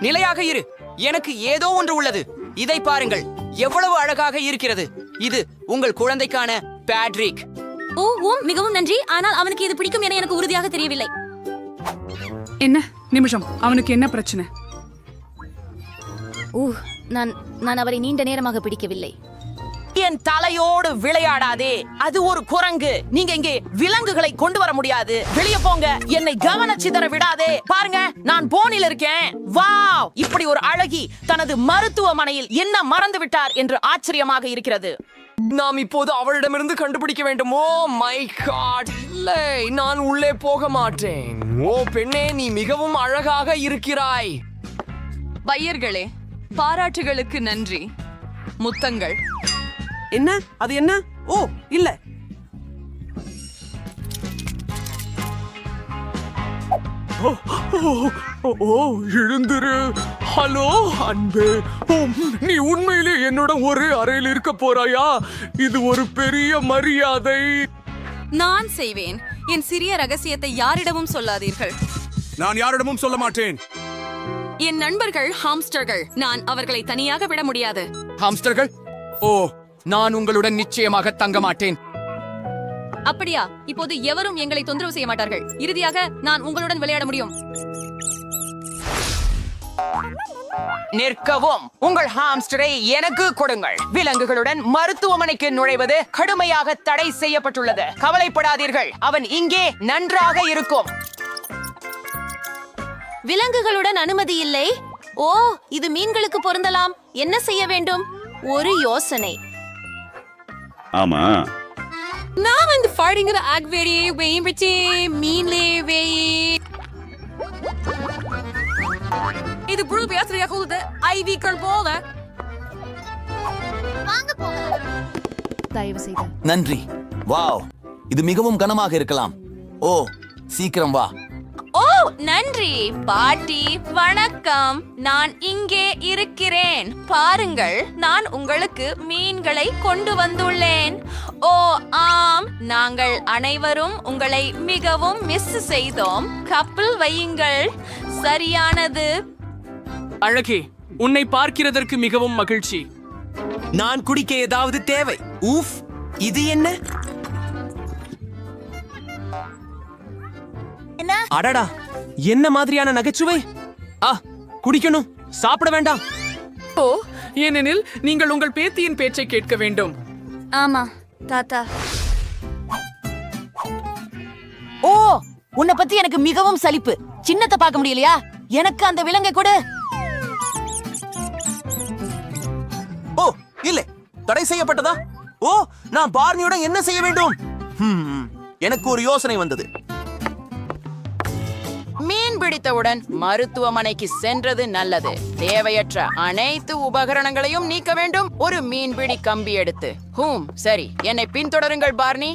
நிலையாக இரு. எனக்கு ஏதோ ஒன்று உள்ளது. இதை பாருங்கள், எவ்வளவு அழகாக இருக்கிறது. இது உங்கள் குழந்தைக்கான பேட்ரிக். ஓ ஓம், மிகவும் நன்றி. ஆனால் அவனுக்கு இது பிடிக்கும் என எனக்கு உறுதியாக தெரியவில்லை. என்ன நிமிஷம், அவனுக்கு என்ன பிரச்சனை? நான் அவரை நீண்ட நேரமாக பிடிக்கவில்லை. என் தலையோடு விளையாடாதே, அது ஒரு குரங்கு. நீங்க இங்கே விலங்குகளை கொண்டு வர முடியாது. வெளியே போங்க, என்னை கவனச்சிதற விடாதே. பாருங்க, நான் போனில் இருக்கேன். வாவ், இப்படி ஒரு அழகி தனது மருத்துவமனையில் என்ன மறந்து விட்டார் என்று ஆச்சரியமாக இருக்கிறது. நாம் இப்போது அவளிடமிருந்து கண்டுபிடிக்க வேண்டும். ஓ மை காட், இல்லை, நான் உள்ளே போக மாட்டேன். ஓ பெண்ணே, நீ மிகவும் அழகாக இருக்கிறாய். பையர்களே, பாராட்டுகளுக்கு நன்றி. முத்தங்கள். என்ன அது? என்ன? ஓ இல்ல, எழுந்திரு. ஹலோ அன்பே, நீ உண்மையிலே என்னோட ஒரே அறையில் இருக்க போறாயா? இது ஒரு பெரிய மரியாதை. நான் செய்வேன். என் சிறிய ரகசியத்தை யாரிடமும் சொல்லாதீர்கள். நான் யாரிடமும் சொல்ல மாட்டேன். என் நண்பர்கள் ஹாம்ஸ்டர்கள். நான் அவர்களை தனியாக விட முடியாது. ஹாம்ஸ்டர்கள்? ஓ, நான் உங்களுடன் நிச்சயமாக தங்க மாட்டேன். அப்படியா? இப்போது எவரும் எங்களை தொந்தரவு செய்ய மாட்டார்கள். இறுதியாக நான் உங்களுடன் விளையாட முடியும். நிற்கவும். உங்கள் ஹாம்ஸ்டரை எனக்கு கொடுங்கள். விலங்குகளுடன் மருத்துவமனைக்கு நுழைவது கடுமையாக தடை செய்யப்பட்டுள்ளது. கவலைப்படாதீர்கள், அவன் இங்கே நன்றாக இருக்கும். விலங்குகளுடன் அனுமதி இல்லை. ஓ, இது மீன்களுக்கு பொருந்தலாம். என்ன செய்ய வேண்டும்? ஒரு யோசனை. ஆமா, நான் வந்து ஃபைட்டிங்கிற ஆக்வேரி வெயிம்பிச்சி மீன்லே வெயி. இது புழு பேசுறியாக உள்ளது. ஐவிக்கள் போல. தயவு செய்து. நன்றி. வாவ், இது மிகவும் கனமாக இருக்கலாம். ஓ, சீக்கிரம் வா. ஓ நன்றி பாட்டி. வணக்கம், நான் இங்கே இருக்கிறேன். பாருங்கள், நான் உங்களுக்கு மீன்களை கொண்டு வந்துள்ளேன். ஓ ஆம், நாங்கள் அனைவரும் உங்களை மிகவும் மிஸ் செய்தோம். கப்பல் வையுங்கள். சரியானது. அழகே, உன்னை பார்க்கிறதற்கு மிகவும் மகிழ்ச்சி. நான் குடிக்க ஏதாவது தேவை. ஊஃப், இது என்ன? அடடா, என்ன மாதிரியான நகைச்சுவை! குடிக்கணும், சாப்பிட வேண்டாம். ஓ, ஏனெனில் நீங்கள் உங்கள் பேத்தியின் பேச்சை கேட்க வேண்டும். ஆமா தாத்தா. ஓ, உன்னை பத்தி எனக்கு மிகவும் சலிப்பு. சின்னத்தை பார்க்க முடியலையா? எனக்கு அந்த விலங்கை கொடு. ஓ இல்லை, தடை செய்யப்பட்டதா? ஓ, நான் பார்னியுடன் என்ன செய்ய வேண்டும்? எனக்கு ஒரு யோசனை வந்தது. மீன் பிடித்தவுடன் மருத்துவமனைக்கு சென்றது நல்லது. தேவையற்ற அனைத்து உபகரணங்களையும் நீக்க வேண்டும். ஒரு மீன்பிடி கம்பி எடுத்து. சரி, என்னை பின்தொடருங்கள் பார்னி.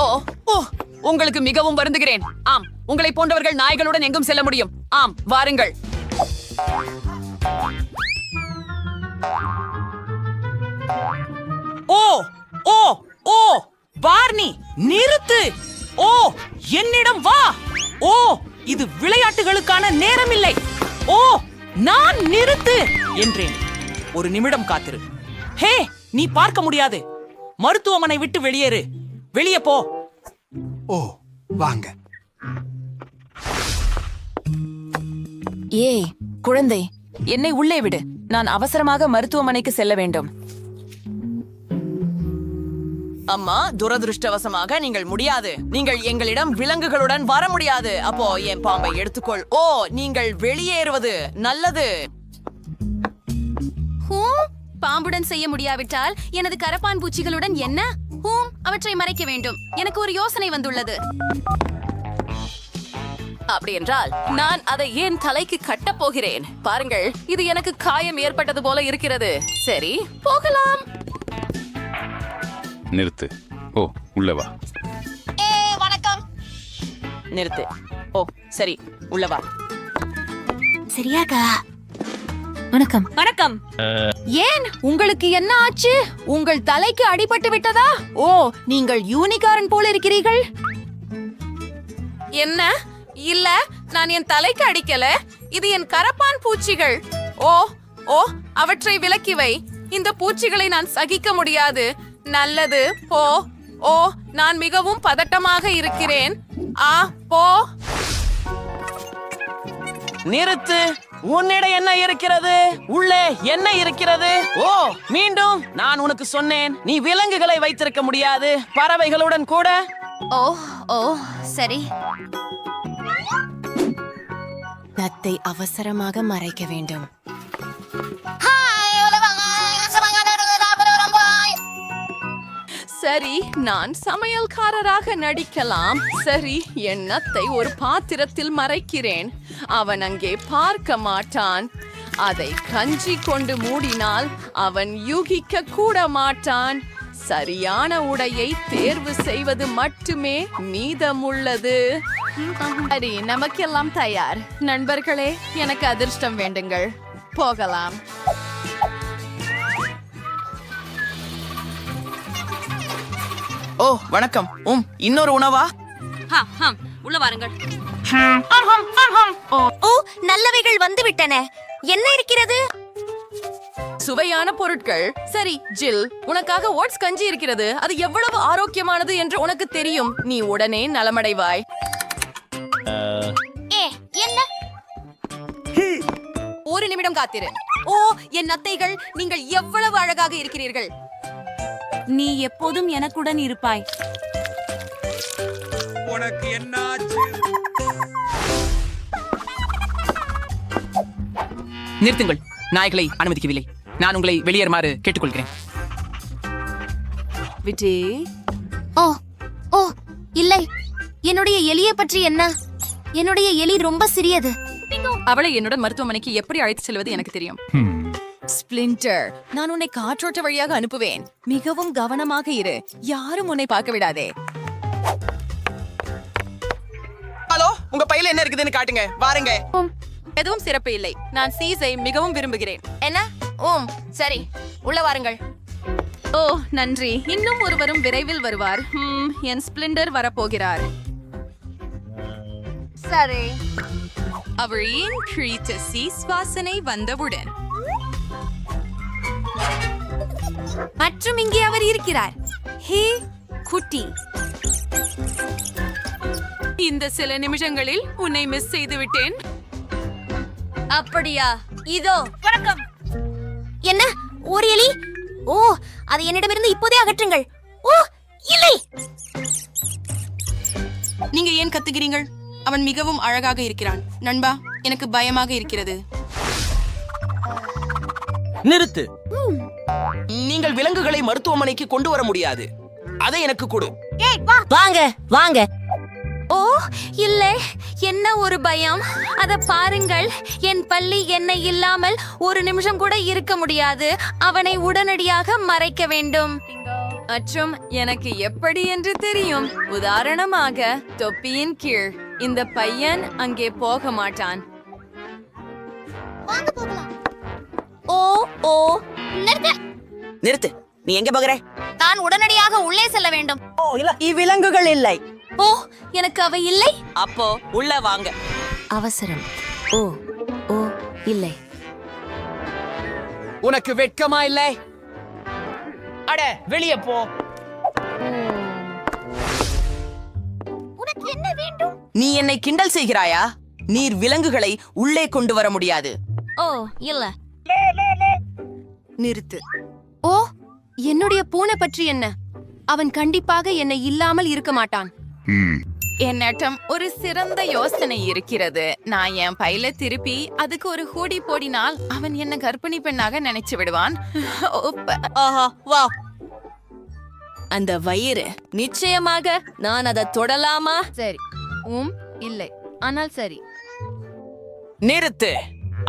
ஓ ஓ, உங்களுக்கு மிகவும் வருந்துகிறேன். ஆம், உங்களை போன்றவர்கள் நாய்களுடன் எங்கும் செல்ல முடியும். ஆம், வாருங்கள். ஓ ஓ ஓ பார்னி, நிறுத்து. ஓ, என்னிடம் வா. ஓ, இது விளையாட்டுகளுக்கான நேரம் இல்லை. ஓ, நான் நிறுத்து என்றேன். ஒரு நிமிடம் காத்திரு. ஹே, நீ பார்க்க முடியாது. மருத்துவமனை விட்டு வெளியேறு. வெளியே போ. ஓ, வாங்க. ஏய் குழந்தை, என்னை உள்ளே விடு. நான் அவசரமாக மருத்துவமனைக்கு செல்ல வேண்டும். அம்மா, துரதிருஷ்டவசமாக நீங்கள் முடியாது. நீங்கள் எங்களிடம் விலங்குகளுடன் வர முடியாது. அப்போ என் பாம்பை எடுத்துக்கொள். ஓ, நீங்கள் வெளியேறுவது நல்லது. பாம்புடன் செய்ய முடியாவிட்டால் எனது கரப்பான் பூச்சிகளுடன் என்ன? அவற்றை மறைக்க வேண்டும். எனக்கு ஒரு யோசனை வந்துள்ளது. அப்படி என்றால் நான் அதை ஏன் தலைக்கு கட்டப் போகிறேன். பாருங்கள், இது எனக்கு காயம் ஏற்பட்டது போல இருக்கிறது. சரி, போகலாம். நிறுத்து. ஓ, உள்ள வா. வணக்கம். நிறுத்து. ஓ சரி, உள்ள வா. சரியாக்கா. வணக்கம். வணக்கம். ஏன் உங்களுக்கு என்ன ஆச்சு? உங்கள் தலைக்கு அடிபட்டு விட்டதா? ஓ, நீங்கள் யூனிகார்ன் போல இருக்கிறீர்கள். என்ன? இல்ல, நான் என் தலைக்கு அடிக்கல. இது என் கரப்பான் பூச்சிகள். ஓ ஓ அவற்றை விலக்கி வை. இந்த பூச்சிகளை நான் சகிக்க முடியாது. நல்லது, போ. ஓ, நான் மிகவும் பதட்டமாக இருக்கிறேன். போ. நிறுத்து. உன்னிடம் என்ன இருக்கிறது? உள்ளே என்ன இருக்கிறது? ஓ, மீண்டும் நான் உனக்கு சொன்னேன், நீ விலங்குகளை வைத்திருக்க முடியாது, பறவைகளுடன் கூட. ஓ ஓ சரி. நத்தை அவசரமாக மறைக்க வேண்டும். சரி, நான் சமையல்காரராக நடிக்கலாம். சரி, என் நத்தை ஒரு பாத்திரத்தில் மறைக்கிறேன். அவன் அங்கே பார்க்க மாட்டான். அதை கஞ்சி கொண்டு மூடினால் அவன் யூகிக்க கூட மாட்டான். சரியான உடையை தேர்வு செய்வது மட்டுமே மீதமுள்ளது. சரி, நமக்கெல்லாம் தயார். நண்பர்களே, எனக்கு அதிர்ஷ்டம் வேண்டுங்கள். போகலாம். ஓ, வணக்கம். இன்னொரு உணவா? உள்ள வாருங்கள். ஓ, நல்லவைகள் வந்து விட்டன. என்ன இருக்கிறது? சுவையான பொருட்கள். சரி, ஜில், உனக்காக ஓட்ஸ் கஞ்சி இருக்கிறது. அது எவ்வளவு ஆரோக்கியமானது என்று உனக்கு தெரியும். நீ உடனே நலமடைவாய். என்ன? ஒரு நிமிடம் காத்திரு. ஓ, என் நத்தைகள், நீங்கள் எவ்வளவு அழகாக இருக்கிறீர்கள். நீ எப்போதும் எனக்குடன் இருப்பாய். உனக்கு என்னாச்சு? நிறுத்துங்கள். நாய்களை அனுமதிக்கவில்லை. நான் உங்களை வெளியேறுமாறு கேட்டுக்கொள்கிறேன். விஜி, ஓ ஓ இல்லை. என்னுடைய எலியை பற்றி என்ன? என்னுடைய எலி ரொம்ப சிறியது. அவளை என்னுடன் மருத்துவமனைக்கு எப்படி அழைத்து செல்வது எனக்கு தெரியும். ஸ்பிளிண்டர், நான் உன்னை காற்றோட்ட வழியாக அனுப்புவேன். மிகவும் கவனமாக இரு. யாரும் உன்னை பார்க்க விடாதே. ஹலோ, உங்க பையில என்ன இருக்குதுன்னு காட்டுங்க. வாருங்க. எதுவும் சிறப்பு இல்லை. நான் சீஸை மிகவும் விரும்புகிறேன். என்ன? சரி, உள்ள வாருங்கள். ஓ, நன்றி. இன்னும் ஒருவரும் விரைவில் வருவார். என் ஸ்பிளிண்டர் வரப்போகிறார். சரி. அவளின் கிரீத்த சீஸ் வாசனை வந்தவுடன் மற்றும் இங்கே அவர் இருக்கிறார். ஹே குட்டி, இந்த சில நிமிஷங்களில் உன்னை மிஸ் செய்து விட்டேன். அப்படியா? இதோ வணக்கம். என்ன? ஒரு எலி? ஓ, அதை என்னிடமிருந்து இப்போதே அகற்றுங்கள். ஓ இல்லை. நீங்க ஏன் கத்துகிறீர்கள்? அவன் மிகவும் அழகாக இருக்கிறான். நண்பா, எனக்கு பயமாக இருக்கிறது. நிறுத்து. நீங்கள் விலங்குகளை மருத்துவமனைக்கு கொண்டு வர முடியாது. அதை எனக்கு கொடு. வாங்க வாங்க. ஓ இல்லை, என்ன ஒரு பயம். அத பாருங்கள், என் பள்ளி என்னை இல்லாமல் ஒரு நிமிஷம் கூட இருக்க முடியாது. அவனை உடனடியாக மறைக்க வேண்டும். மற்றும் எனக்கு எப்படி என்று தெரியும். உதாரணமாக, தொப்பியின் கீழ். இந்த பையன் அங்கே போக மாட்டான். ஓ ஓ நிறுத்து. நீ எங்க போகிற? நான் உடனடியாக உள்ளே செல்ல வேண்டும். இவ்விலங்குகள் இல்லை. ஓ, எனக்கு அவை இல்லை. அப்போ உள்ள வாங்க. அவசரம். ஓ ஓ இல்லை. உனக்கு வெட்கமா இல்லை? அட, வெளியே போ. உனக்கு என்ன வேண்டும்? நீ என்னை கிண்டல் செய்கிறாயா? நீர் விலங்குகளை உள்ளே கொண்டு வர முடியாது. ஓ இல்ல. நிறுத்து. ஓ, என்னுடைய பூனை பற்றி என்ன? அவன் கண்டிப்பாக என்னை இல்லாமல் இருக்க மாட்டான். என்னிடம் ஒரு சிறந்த யோசனை இருக்கிறது. நான் என் பையில திருப்பி அதுக்கு ஒரு ஹூடி போடினால் அவன் என்ன கர்ப்பிணி பெண்ணாக நினைச்சு விடுவான். ஆஹா, வா. அந்த வயிறு, நிச்சயமாக நான் அதை தொடலாமா? சரி. இல்லை. ஆனால் சரி. நிறுத்து.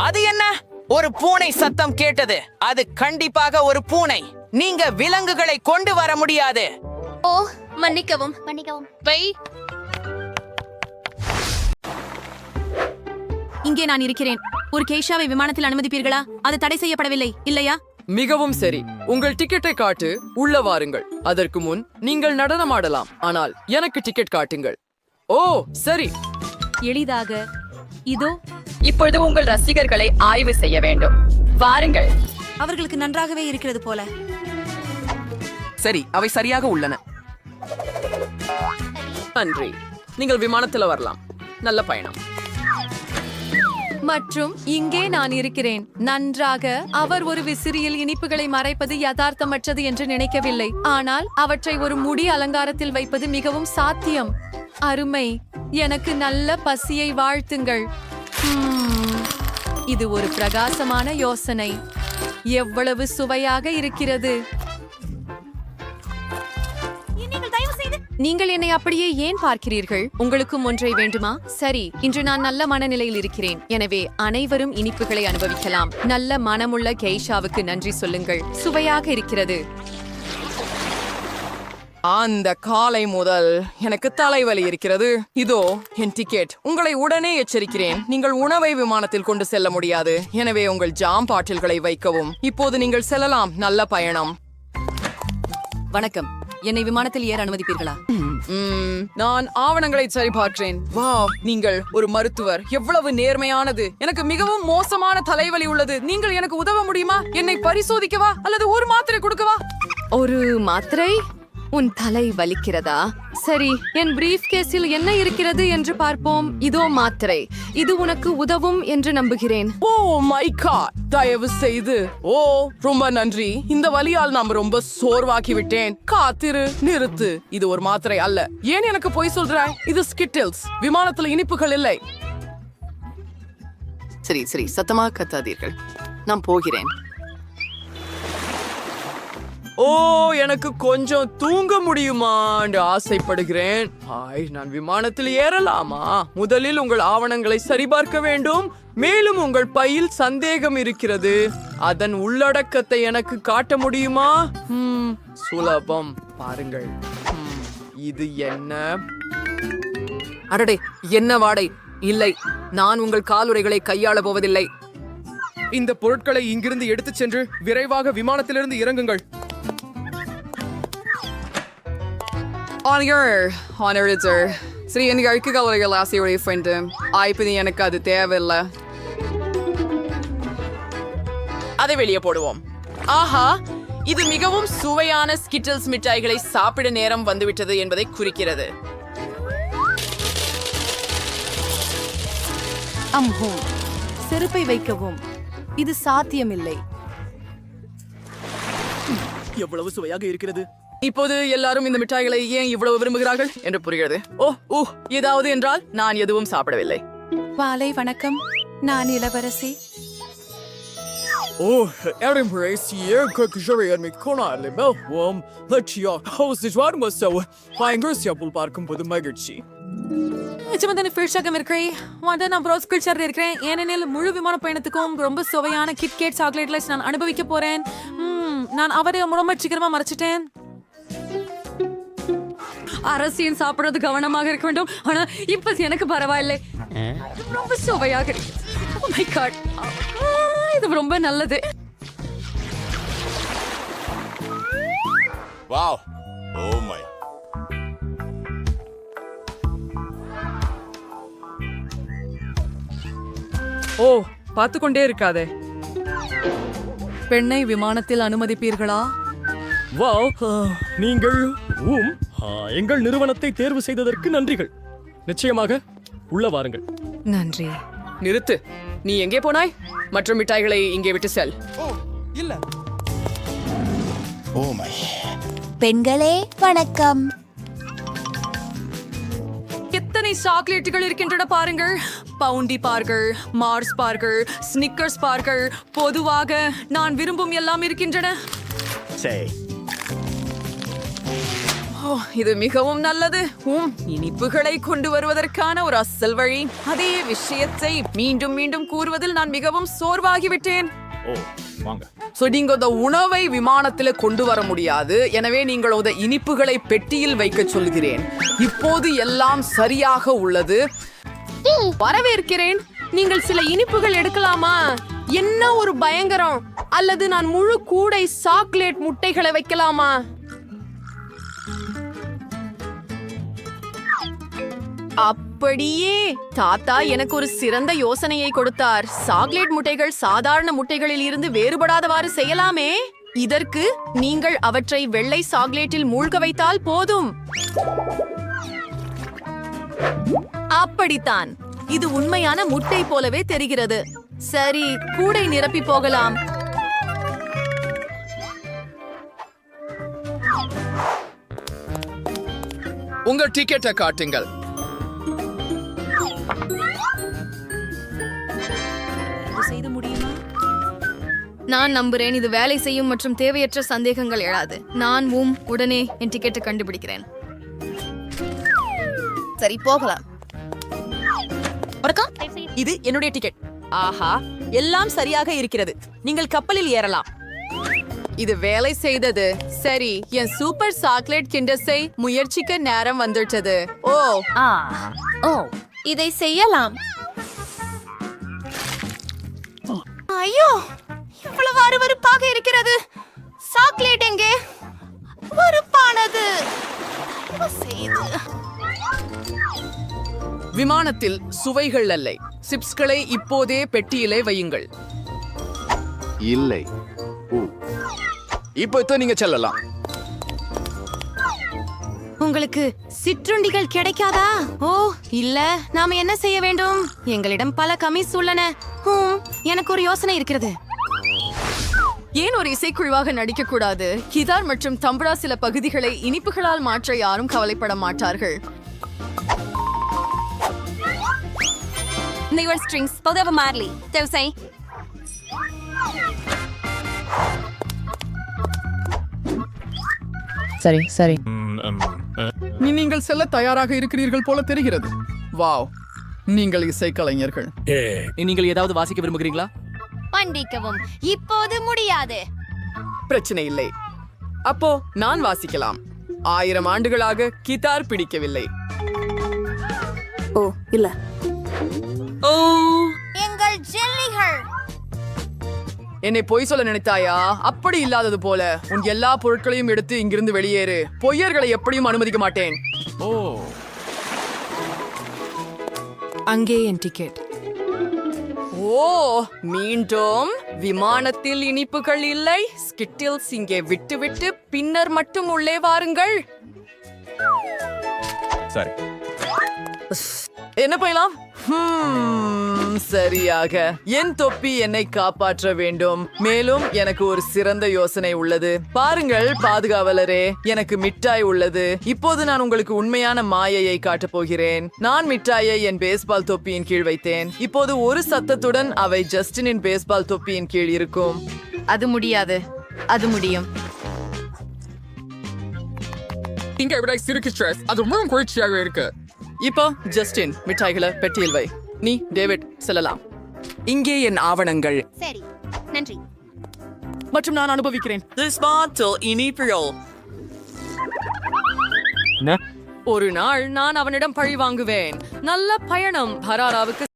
அது என்ன? ஒரு பூனை சத்தம் கேட்டது. அது கண்டிப்பாக ஒரு பூனை. நீங்க விலங்குகளை கொண்டு வர முடியாது. ஓ, மன்னிக்கவும் மன்னிக்கவும். இங்கே நான் இருக்கிறேன். ஒரு கேஷாவை விமானத்தில் அனுமதிப்பீர்களா? அது தடை செய்யப்படவில்லை, இல்லையா? மிகவும் சரி. உங்கள் டிக்கெட்டை காட்டு. உள்ள வாருங்கள். அதற்கு முன் நீங்கள் நடனமாடலாம். ஆனால் எனக்கு டிக்கெட் காட்டுங்கள். ஓ சரி. எளிதாக இதோ இப்பொழுது உங்கள் ரசிகர்களை ஆய்வு செய்ய வேண்டும். வாருங்கள். அவர்களுக்கு நன்றாகவே இருக்கிறது போல. சரி, அவை சரியாக உள்ளன. நன்றி. நீங்கள் விமானத்தில் வரலாம். நல்ல பயணம். மற்றும் இங்கே நான் இருக்கிறேன். நன்றாக. அவர் ஒரு விசிறியில் இனிப்புகளை மறைப்பது யதார்த்தமற்றது என்று நினைக்கவில்லை. ஆனால் அவற்றை ஒரு முடி அலங்காரத்தில் வைப்பது மிகவும் சாத்தியம். அருமை. எனக்கு நல்ல பசியை வாழ்த்துங்கள். இது ஒரு பிரகாசமான யோசனை. எவ்வளவு சுவையாக இருக்கிறது. நீங்கள் என்னை அப்படியே ஏன் பார்க்கிறீர்கள்? உங்களுக்கும் ஒன்றை வேண்டுமா? சரி, இன்று நான் நல்ல மனநிலையில் இருக்கிறேன். எனவே அனைவரும் இனிப்புகளை அனுபவிக்கலாம். நல்ல மனமுள்ள கெய்ஷாவுக்கு நன்றி சொல்லுங்கள். சுவையாக இருக்கிறது. அந்த காலை முதல் எனக்கு தலைவலி இருக்கிறது. இதோ என் டிக்கெட். உங்களை உடனே எச்சரிக்கிறேன், நீங்கள் உணவை விமானத்தில் கொண்டு செல்ல முடியாது. எனவே உங்கள் ஜாம் பாட்டில்களை வைக்கவும். இப்போது நீங்கள் செல்லலாம். நல்ல பயணம். வணக்கம். என்னை விமானத்தில் ஏற அனுமதிப்பீர்களா? நான் ஆவணங்களை சரிபார்க்கிறேன். வா, நீங்கள் ஒரு மருத்துவர். எவ்வளவு நேர்மையானது. எனக்கு மிகவும் மோசமான தலைவலி உள்ளது. நீங்கள் எனக்கு உதவ முடியுமா? என்னை பரிசோதிக்கவா அல்லது ஒரு மாத்திரை கொடுக்கவா? ஒரு மாத்திரை? உன் தலை வலிக்கிறதா? சரி, என் பிரீஃப் கேஸில் என்ன இருக்கிறது என்று பார்ப்போம். இதோ மாத்திரை. இது உனக்கு உதவும் என்று நம்புகிறேன். ஓ மை காட், தயவு செய்து. ஓ ரொம்ப நன்றி. இந்த வலியால் நான் ரொம்ப சோர்வாக்கி விட்டேன். காத்திரு, நிறுத்து. இது ஒரு மாத்திரை அல்ல. ஏன் எனக்கு பொய் சொல்றாய்? இது ஸ்கிட்டில்ஸ். விமானத்தில் இனிப்புகள் இல்லை. சரி சரி, சத்தமாக கத்தாதீர்கள். நான் போகிறேன். ஓ எனக்கு கொஞ்சம் தூங்க முடியுமா என்று ஆசைப்படுகிறேன். நான் விமானத்தில் ஏறலாமா? முதலில் உங்கள் ஆவணங்களை சரிபார்க்க வேண்டும். மேலும் உங்கள் பையில் சந்தேகம் இருக்கிறது. அதன் உள்ளடக்கத்தை எனக்கு காட்ட முடியுமா? சுலபம். பாருங்கள். இது என்ன? அடடே, என்ன வாடை. இல்லை, நான் உங்கள் காலுறைகளை கையாள போவதில்லை. இந்த பொருட்களை இங்கிருந்து எடுத்துச் சென்று விரைவாக விமானத்திலிருந்து இறங்குங்கள். சரி, எனக்கு அழுக்கு கலவைகள் ஆசையுடைய ஃப்ரெண்டு. ஆய்ப்பு எனக்கு அது தேவையில்லை. அதை வெளியே போடுவோம். ஆஹா, இது மிகவும் சுவையான ஸ்கிட்டில்ஸ் மிட்டாய்களை சாப்பிட நேரம் வந்துவிட்டது என்பதை குறிக்கிறது. செருப்பை வைக்கவும். இது சாத்தியமில்லை. எவ்வளவு சுவையாக இருக்கிறது. இப்போது எல்லாரும் இந்த மிட்டாய்களை ஏன் இவ்வளவு விரும்புகிறார்கள் என்று புரிகிறது. ஓ ஏதாவது என்றால் நான் எதுவும் சாப்பிடவில்லை. வாலை வணக்கம், நான் இளவரசி. பார்க்கும்போது மகிழ்ச்சி. ஏனெனில் முழு விமான பயணத்துக்கும் ரொம்ப சுவையான கிட்கேட் சாக்லேட்ல நான் அனுபவிக்க போறேன். நான் அவரை ரொம்ப சீக்கிரமா மறைச்சிட்டேன். அரசியல் சாப்பிடுறது கவனமாக இருக்க வேண்டும். ஆனா இப்ப எனக்கு பரவாயில்லை. ரொம்ப சுவையாக இருக்கு. Oh my God. இது ரொம்ப நல்லது. வாவ். Oh my. ஓ, பார்த்து கொண்டே இருக்காதே. பெண்ணை விமானத்தில் அனுமதிப்பீர்களா? நீங்கள் எங்கள் நிறுவனத்தை தேர்வு செய்ததற்கு நன்றிகள். நிச்சயமாக உள்ள வாருங்கள். நன்றி. நிறுத்து. நீ எங்கே போனாய்? மற்ற மிட்டாய்களை இங்கே விட்டு செல். இல்ல. Oh my. பெண்களே வணக்கம். எத்தனை சாக்லேட்டுகள் இருக்கின்றன பாருங்கள். பவுண்டி பார்கள், மார்ஸ் பார்கள், ஸ்னிக்கர்ஸ் பார்கள், பொதுவாக நான் விரும்பும் எல்லாம் இருக்கின்றன. இது மிகவும் நல்லது. இனிப்புகளை கொண்டு வருவதற்கான ஒரு அசல் வழி. அதே விஷயத்தை மீண்டும் மீண்டும் கூறுவதில் நான் மிகவும் சோர்வாகிவிட்டேன். நீங்க இந்த உணவை விமானத்துல கொண்டு வர முடியாது. எனவே நீங்கள் இந்த இனிப்புகளை பெட்டியில் வைக்க சொல்கிறேன். இப்போது எல்லாம் சரியாக உள்ளது. வரவேற்கிறேன். நீங்கள் சில இனிப்புகள் எடுக்கலாமா? என்ன ஒரு பயங்கரம். அல்லது நான் முழு கூடை சாக்லேட் முட்டைகளை வைக்கலாமா? அப்படியே தாத்தா எனக்கு ஒரு சிறந்த யோசனையை கொடுத்தார். சாக்லேட் முட்டைகள் சாதாரண முட்டைகளில் இருந்து வேறுபடாதவாறு செய்யலாமே. இதற்கு நீங்கள் அவற்றை வெள்ளை சாக்லேட்டில் மூழ்க வைத்தால் போதும். அப்படித்தான். இது உண்மையான முட்டை போலவே தெரிகிறது. சரி, கூடை நிரப்பி போகலாம். உங்கள் டிக்கெட்டை காட்டுங்கள். நான் நம்புறேன் இது வேலை செய்யும் மற்றும் தேவையற்ற சந்தேகங்கள் எழாது. நான் உடனே என் டிக்கெட்டை கண்டுபிடிக்கிறேன். சரி, போகலாம். இது என்னுடைய டிக்கெட். ஆஹா, எல்லாம் சரியாக இருக்கிறது. நீங்கள் கப்பலில் ஏறலாம். இது வேலை செய்தது. சரி, என் சூப்பர் சாக்லேட் கிண்டர்ஸை முயற்சிக்க நேரம் வந்துட்டது. இதை செய்யலாம். ஐயோ, இவ்வளவு அருவருப்பாக இருக்கிறது. சாக்லேட் எங்கே? வெறுப்பானது. விமானத்தில் சுவைகள் அல்ல. சிப்ஸ்களை இப்போதே பெட்டியிலே வையுங்கள். இல்லை. இப்போ நீங்க செல்லலாம். உங்களுக்கு சிற்றுண்டிகள் கிடைக்காதா? ஓ இல்ல, நாம என்ன செய்ய வேண்டும்? எங்களிடம் பல கமிஸ் உள்ளன. எனக்கு ஒரு யோசனை இருக்கிறது. ஏன் ஒரு இசைக்குழுவாக நடிக்க கூடாது? கிதார் மற்றும் தம்புரா சில பகுதிகளை இனிப்புகளால் மாற்ற யாரும் கவலைப்பட மாட்டார்கள். Your strings, podevo Marley. Eu sei. சரி. நீங்கள் செல்ல தயாராக இருக்கிறீர்கள் போல தெரிகிறது. வாவ், நீங்கள் இசைக்கலைஞர்கள். நீங்கள் ஏதாவது வாசிக்க விரும்புகிறீங்களா? மன்னிக்கவும், இப்போது முடியாது. பிரச்சனை இல்லை. அப்போ நான் வாசிக்கலாம். 1000 ஆண்டுகளாக கிதார் பிடிக்கவில்லை. எங்கள் ஜெல்லிகள். என்னை பொய் சொல்ல நினைத்தாயா? அப்படி இல்லாதது போல உன் எல்லா பொருட்களையும் எடுத்து இங்கிருந்து வெளியேறு. பொய்யர்களை எப்படியும் அனுமதிக்க மாட்டேன். அங்கே என் டிக்கெட். மீண்டும் விமானத்தில் இனிப்புகள் இல்லை. ஸ்கிட்டில்ஸ் இங்கே விட்டுவிட்டு பின்னர் மட்டும் உள்ளே வாருங்கள். சரி. என்ன பண்ணலாம்? சரியாக. என் தொப்பி என்னை காப்பாற்ற வேண்டும். மேலும் எனக்கு ஒரு சிறந்த யோசனை உள்ளது. பாருங்கள் பாதுகாவலரே, எனக்கு மிட்டாய் உள்ளது. இப்போது நான் உங்களுக்கு உண்மையான மாயையை காட்டப் போகிறேன். நான் மிட்டாயை என் பேஸ்பால் தொப்பியின் கீழ் வைத்தேன். இப்போது ஒரு சத்தத்துடன் அவை ஜஸ்டினின் பேஸ்பால் தொப்பியின் கீழ் இருக்கும். அது முடியாது. அது முடியும். இங்க விட சிறுக்கு ஸ்ட்ரெஸ் அது ரொம்ப குளிர்ச்சியாக இருக்கு. இப்போ ஜஸ்டின், மிட்டாய்களை பெட்டியில் வை. நீ டேவிட் செல்லலாம். இங்கே என் ஆவணங்கள். சரி, நன்றி. மற்றும் நான் அனுபவிக்கிறேன். ஒரு நாள் நான் அவனிடம் பழி வாங்குவேன். நல்ல பயணம். பராராவுக்கு